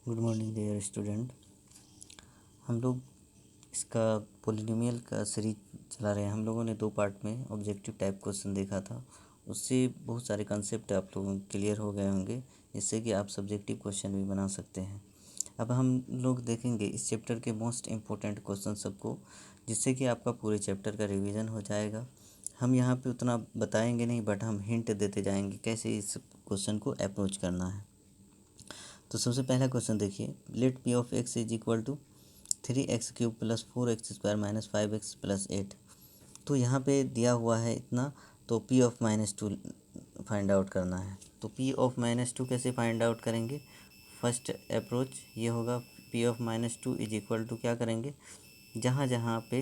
Good morning dear student. हम लोग इसका पॉलिनोमियल का सीरीज चला रहे हैं। हम लोगों ने 2 पार्ट में ऑब्जेक्टिव टाइप क्वेश्चन देखा था। उससे बहुत सारे कंसेप्ट आप लोगों को क्लियर हो गए होंगे, जिससे कि आप सब्जेक्टिव क्वेश्चन भी बना सकते हैं। अब हम लोग देखेंगे इस चैप्टर के मोस्ट इम्पोर्टेंट क्वेश्चन सबको, जिससे कि आपका पूरे चैप्टर का रिवीजन हो जाएगा। हम यहाँ पे उतना बताएंगे नहीं, बट हम हिंट देते जाएंगे कैसे इस क्वेश्चन को अप्रोच करना है। तो सबसे पहला क्वेश्चन देखिए, let P of X is equal to 3x³ plus 4x² minus 5x plus 8। तो यहाँ पे दिया हुआ है इतना, तो p ऑफ -2 फाइंड आउट करना है। तो p ऑफ -2 कैसे फाइंड आउट करेंगे? फर्स्ट अप्रोच ये होगा, p of -2 is equal to क्या करेंगे, जहाँ जहाँ पे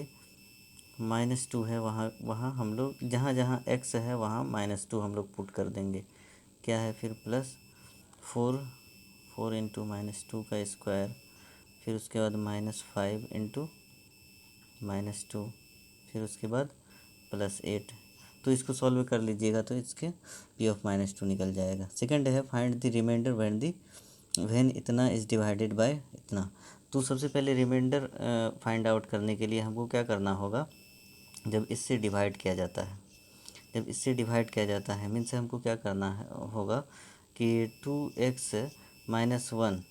-2 है वहाँ हम लोग, जहाँ जहाँ x है वहाँ -2 हम लोग पुट कर देंगे। क्या है फिर प्लस 4 इंटू -2 का स्क्वायर, फिर उसके बाद -5 इंटू -2, फिर उसके बाद प्लस 8। तो इसको सॉल्व कर लीजिएगा तो इसके p ऑफ -2 निकल जाएगा। सेकंड है, फाइंड द रिमाइंडर व्हेन इतना इज़ डिवाइडेड बाय इतना। तो सबसे पहले रिमाइंडर फाइंड आउट करने के लिए हमको क्या करना होगा, जब इससे डिवाइड किया जाता है, जब इससे डिवाइड किया जाता है मीन्स हमको क्या करना है होगा कि 2x - 1,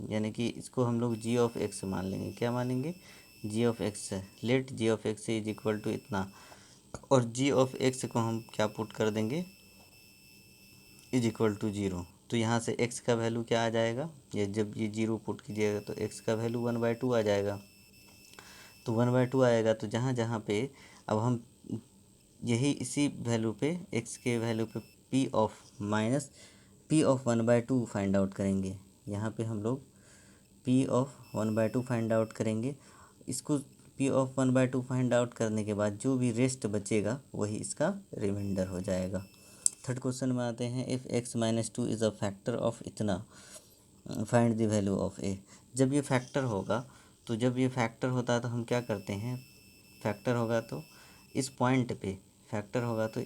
यानी कि इसको हम लोग g ऑफ x मान लेंगे। क्या मानेंगे? g of x। Let g of x is equal to इतना, और g ऑफ x को हम क्या पुट कर देंगे, इज इक्वल टू 0। तो यहाँ से x का वैल्यू क्या आ जाएगा, ये जब ये 0 पुट कीजिएगा तो x का वैल्यू 1/2 आ जाएगा। तो 1/2 आएगा, तो जहाँ जहाँ पे अब हम यही इसी वैल्यू पे, x के वैल्यू पे p ऑफ 1/2 फाइंड आउट करेंगे। यहाँ पे हम लोग p ऑफ 1/2 फाइंड आउट करेंगे। इसको p ऑफ 1/2 फाइंड आउट करने के बाद जो भी रेस्ट बचेगा वही इसका रिमाइंडर हो जाएगा। थर्ड क्वेश्चन में आते हैं, if x - 2 is a factor of इतना, find the value of a। जब ये फैक्टर होगा, तो जब ये फैक्टर होता है तो हम क्या करते हैं, फैक्टर होगा तो इस पॉइंट पे, फैक्टर होगा तो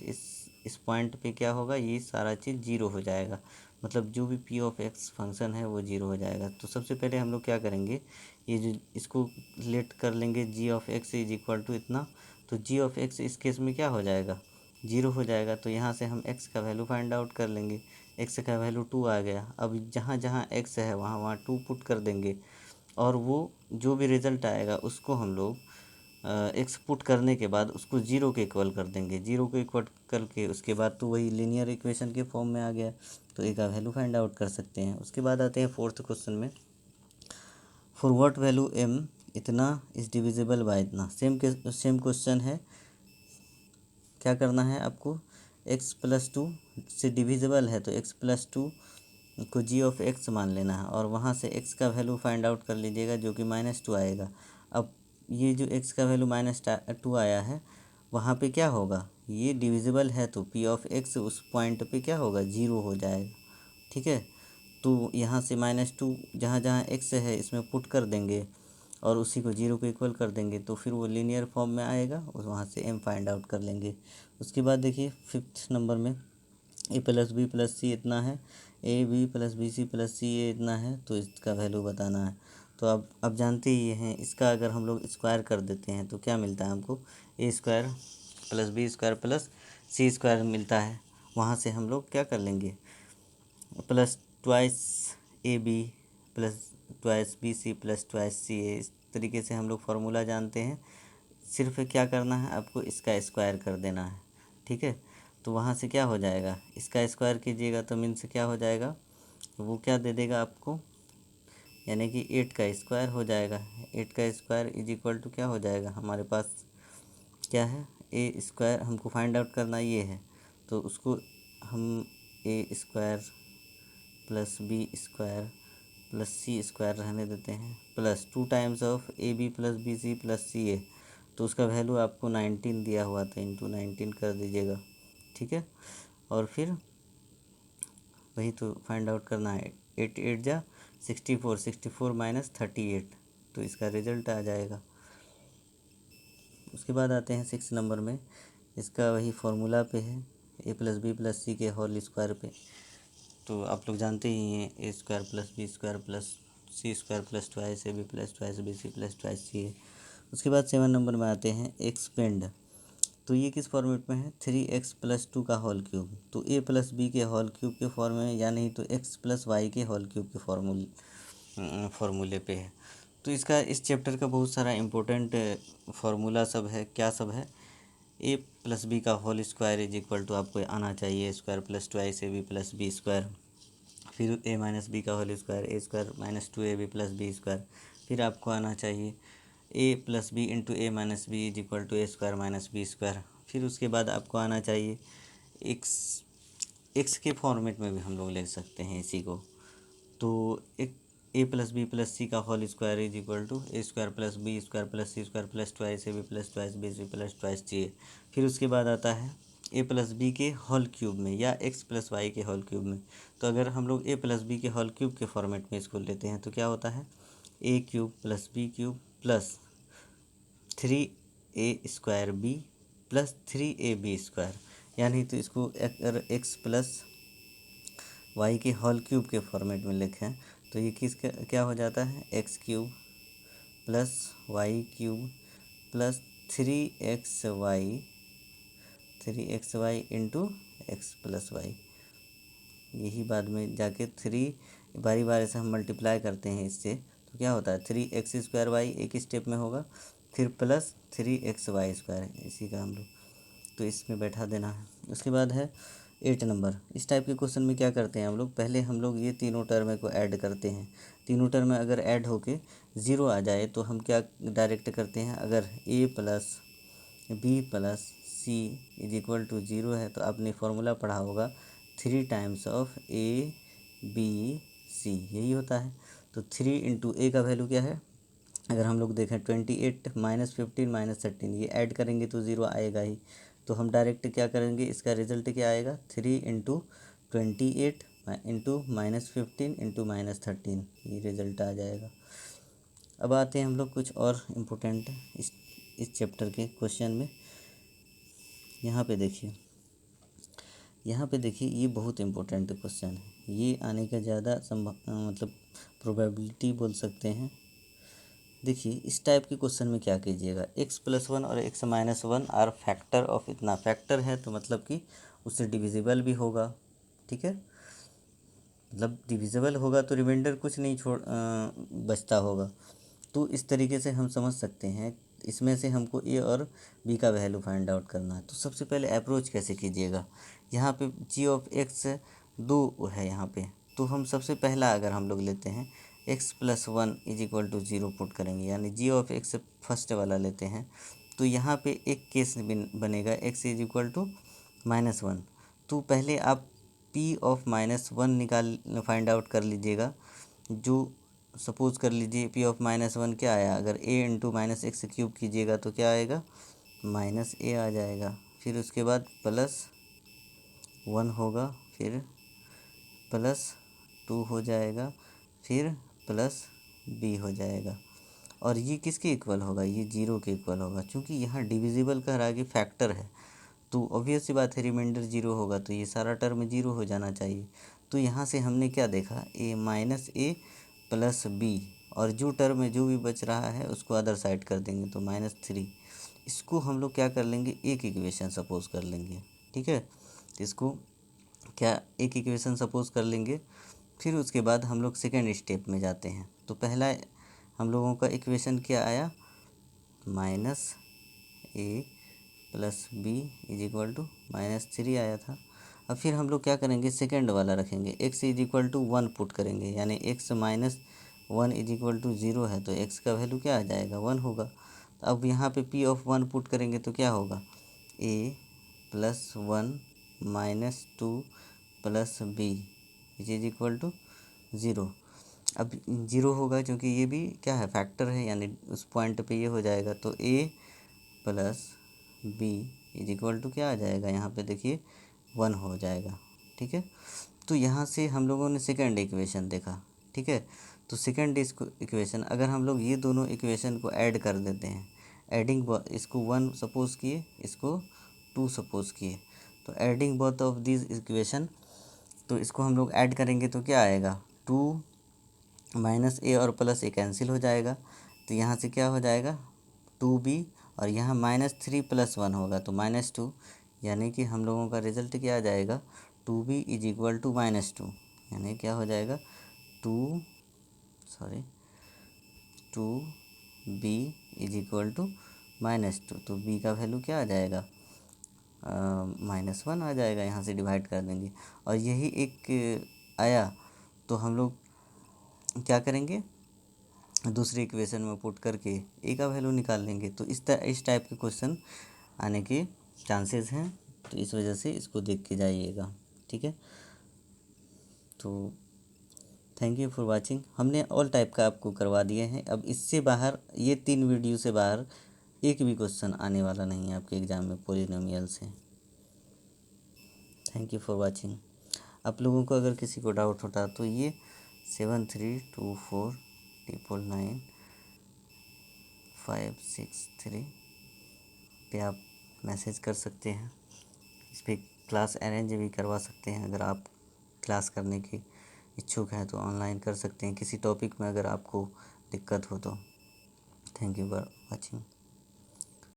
इस पॉइंट पे क्या होगा, ये सारा चीज़ 0 हो जाएगा। मतलब जो भी p ऑफ x फंक्शन है वो 0 हो जाएगा। तो सबसे पहले हम लोग क्या करेंगे, ये जो इसको लेट कर लेंगे g of x is equal to इतना। तो g ऑफ x इस केस में क्या हो जाएगा, 0 हो जाएगा। तो यहाँ से हम x का वैल्यू फाइंड आउट कर लेंगे। x का वैल्यू 2 आ गया। अब जहाँ जहाँ x है वहाँ वहाँ 2 पुट कर देंगे, और वो जो भी रिज़ल्ट आएगा उसको हम लोग एक्स पुट करने के बाद उसको 0 के इक्वल कर देंगे। 0 को इक्वल करके उसके बाद तो वही लीनियर इक्वेशन के फॉर्म में आ गया, तो ए का वैल्यू फाइंड आउट कर सकते हैं। उसके बाद आते हैं फोर्थ क्वेश्चन में, फॉर व्हाट वैल्यू m इतना इज़ डिविजिबल बाय इतना। सेम क्वेश्चन है। क्या करना है आपको, x + 2 से डिविजिबल है तो x + 2 को g ऑफ x मान लेना है, और वहाँ से x का वैल्यू फाइंड आउट कर लीजिएगा जो कि -2 आएगा। अब ये जो x का वैल्यू -2 आया है, वहाँ पे क्या होगा, ये डिविजिबल है तो p ऑफ x उस पॉइंट पे क्या होगा, 0 हो जाएगा। ठीक है, तो यहाँ से -2 जहाँ जहाँ x है इसमें पुट कर देंगे, और उसी को 0 को इक्वल कर देंगे, तो फिर वो लीनियर फॉर्म में आएगा और वहाँ से m फाइंड आउट कर लेंगे। उसके बाद देखिए फिफ्थ नंबर में, a + b + c इतना है, ab + bc + ca इतना है, तो इसका वैल्यू बताना है। तो अब जानते ही हैं, इसका अगर हम लोग स्क्वायर कर देते हैं तो क्या मिलता है हमको, a² + b² + c² मिलता है। वहाँ से हम लोग क्या कर लेंगे, plus twice AB plus twice BC plus twice CA, इस तरीके से हम लोग फार्मूला जानते हैं। सिर्फ क्या करना है आपको, इसका स्क्वायर कर देना है। ठीक है, तो वहाँ से क्या हो जाएगा, इसका स्क्वायर कीजिएगा तो मीन्स क्या हो जाएगा, वो क्या दे देगा आपको, यानी कि 8 का स्क्वायर हो जाएगा। 8 का स्क्वायर इज इक्वल टू क्या हो जाएगा, हमारे पास क्या है, a² हमको फाइंड आउट करना ये है, तो उसको हम a² + b² + c² रहने देते हैं, plus 2 times of AB + BC + CA। तो उसका वैल्यू आपको 19 दिया हुआ था, इंटू 19 कर दीजिएगा। ठीक है, और फिर वही तो फाइंड आउट करना है, 8 8 जा 64, 64 - 38, तो इसका रिजल्ट आ जाएगा। उसके बाद आते हैं 6 नंबर में, इसका वही फार्मूला पे है, a + b + c के होल स्क्वायर पे। तो आप लोग जानते ही हैं, a² + b² + C square plus twice A B plus twice B C plus twice C A. उसके बाद 7 नंबर में आते हैं एक्सपेंड। तो ये किस फॉर्मेट में है, 3x प्लस 2 का होल क्यूब। तो ए प्लस बी के होल क्यूब के फॉर्म में, या नहीं तो एक्स प्लस वाई के होल क्यूब के फॉर्मूले पे है। तो इसका इस चैप्टर का बहुत सारा इम्पोर्टेंट फार्मूला सब है। क्या सब है, ए प्लस बी का whole square is equal to आपको आना चाहिए square plus twice A B plus B square. फिर ए माइनस बी का whole square A square minus 2 ab plus B square. फिर आपको आना चाहिए A plus B into A minus B is equal to A square minus B square. फिर उसके बाद आपको आना चाहिए एक्स के फॉर्मेट में भी हम लोग लिख सकते हैं इसी को। तो एक ए प्लस सी का whole square is equal to A square plus B square plus C square plus twice A B plus twice B C plus twice C A. फिर उसके बाद आता है ए प्लस बी के होल क्यूब में या X plus Y के whole cube में। तो अगर हम लोग ए प्लस बी के होल क्यूब के फॉर्मेट में इसको लेते हैं तो क्या होता है, ए cube plus B cube plus 3a square B plus 3ab square. यानी तो इसको अगर एक्स प्लस वाई के होल क्यूब के फॉर्मेट में लिखें तो ये क्या हो जाता है, X cube plus Y cube plus 3xy into X plus Y. यही बाद में जाके 3 बारी बारी से हम मल्टीप्लाई करते हैं इससे, तो क्या होता है 3x स्क्वायर वाई एक स्टेप में होगा, फिर प्लस 3xy स्क्वायर, इसी का हम लोग तो इसमें बैठा देना है। उसके बाद है 8 नंबर। इस टाइप के क्वेश्चन में क्या करते हैं हम लोग, पहले हम लोग ये तीनों टर्म को ऐड करते हैं। तीनों टर्म अगर ऐड होके 0 आ जाए तो हम क्या डायरेक्ट करते हैं, अगर a plus B plus C is equal to 0 है तो आपने फार्मूला पढ़ा होगा 3 times of A B C, यही होता है। तो 3 इंटू ए का वैल्यू क्या है, अगर हम लोग देखें 28 माइनस 15 माइनस 13, ये ऐड करेंगे तो 0 आएगा ही। तो हम डायरेक्ट क्या करेंगे, इसका रिजल्ट क्या आएगा, 3 into 28 into minus 15 into minus 13, ये रिजल्ट आ जाएगा। अब आते हैं हम लोग कुछ और इम्पोर्टेंट इस चैप्टर के क्वेश्चन में। यहाँ पे देखिए ये बहुत इम्पोर्टेंट क्वेश्चन है। ये आने का ज़्यादा मतलब प्रोबेबिलिटी बोल सकते हैं। देखिए इस टाइप के क्वेश्चन में क्या कीजिएगा, x प्लस 1 और x minus 1 are factor of इतना। फैक्टर है तो मतलब कि उससे डिविजिबल भी होगा, ठीक है। मतलब डिविजिबल होगा तो रिमाइंडर कुछ नहीं बचता होगा। तो इस तरीके से हम समझ सकते हैं इसमें से हमको ए और बी का वैल्यू फाइंड आउट करना है। तो सबसे पहले अप्रोच कैसे कीजिएगा, यहाँ पे जी ऑफ एक्स 2 है यहाँ पे, तो हम सबसे पहला अगर हम लोग लेते हैं x plus 1 is equal to 0 put करेंगे, यानी जी ऑफ एक्स फर्स्ट वाला लेते हैं। तो यहाँ पे एक केस बनेगा x इज इक्वल टू -1। तो पहले आप p ऑफ -1 फाइंड आउट कर लीजिएगा। जो सपोज़ कर लीजिए p ऑफ -1 क्या आया, अगर a into minus x cube कीजिएगा तो क्या आएगा, -a आ जाएगा। फिर उसके बाद +1 होगा, फिर +2 हो जाएगा, फिर +b हो जाएगा। और ये किसके इक्वल होगा, ये 0 के इक्वल होगा। क्योंकि यहाँ डिविजिबल कह रहा है कि फैक्टर है, तो ऑब्वियस सी बात है रिमाइंडर 0 होगा, तो ये सारा टर्म 0 हो जाना चाहिए। तो यहाँ से हमने क्या देखा, a प्लस b, और जो टर्म में जो भी बच रहा है उसको अदर साइड कर देंगे तो -3। इसको हम लोग क्या कर लेंगे, एक इक्वेशन सपोज कर लेंगे, ठीक है। तो इसको क्या एक इक्वेशन सपोज कर लेंगे। फिर उसके बाद हम लोग सेकेंड स्टेप में जाते हैं। तो पहला हम लोगों का इक्वेशन क्या आया, -a plus B is equal to -3 आया था। अब फिर हम लोग क्या करेंगे, सेकेंड वाला रखेंगे, x is equal to 1 put करेंगे, यानी x minus 1 is equal to 0 है तो x का वैल्यू क्या आ जाएगा, 1 होगा। तो अब यहाँ पे p ऑफ 1 पुट करेंगे तो क्या होगा, a plus 1 -2 plus b is equal to 0। अब 0 होगा क्योंकि ये भी क्या है, फैक्टर है, यानी उस पॉइंट पे ये हो जाएगा। तो a plus B is equal to क्या आ जाएगा, यहाँ पे देखिए 1 हो जाएगा, ठीक है। तो यहाँ से हम लोगों ने सेकंड इक्वेशन देखा, ठीक है। तो सेकंड इक्वेशन अगर हम लोग ये दोनों इक्वेशन को ऐड कर देते हैं, एडिंग इसको 1 सपोज किए, इसको 2 सपोज किए, तो adding both of this equation, तो इसको हम लोग ऐड करेंगे तो क्या आएगा, 2 माइनस ए और प्लस ए कैंसिल हो जाएगा, तो यहाँ से क्या हो जाएगा 2b, और यहाँ -3 + 1 होगा तो -2, यानी कि हम लोगों का रिजल्ट क्या आ जाएगा 2b = -2, यानी क्या हो जाएगा 2b = -2, तो b का वैल्यू क्या आ जाएगा -1 आ जाएगा, यहाँ से डिवाइड कर देंगे और यही एक आया तो हम लोग क्या करेंगे दूसरे इक्वेशन में पुट करके ए का वैल्यू निकाल लेंगे। तो इस टाइप के क्वेश्चन आने के चांसेस हैं, तो इस वजह से इसको देख के जाइएगा, ठीक है। तो थैंक यू फॉर वाचिंग। हमने ऑल टाइप का आपको करवा दिए हैं। अब इससे बाहर ये 3 वीडियो से बाहर एक भी क्वेश्चन आने वाला नहीं है आपके एग्ज़ाम में पॉलिनोमियल से। Thank you for watching. आप लोगों को अगर किसी को डाउट होता तो ये 7324995563 पे आप मैसेज कर सकते हैं। इस पर क्लास अरेंज भी करवा सकते हैं। अगर आप क्लास करने की इच्छुक हैं तो ऑनलाइन कर सकते हैं, किसी टॉपिक में अगर आपको दिक्कत हो तो। Thank you for watching.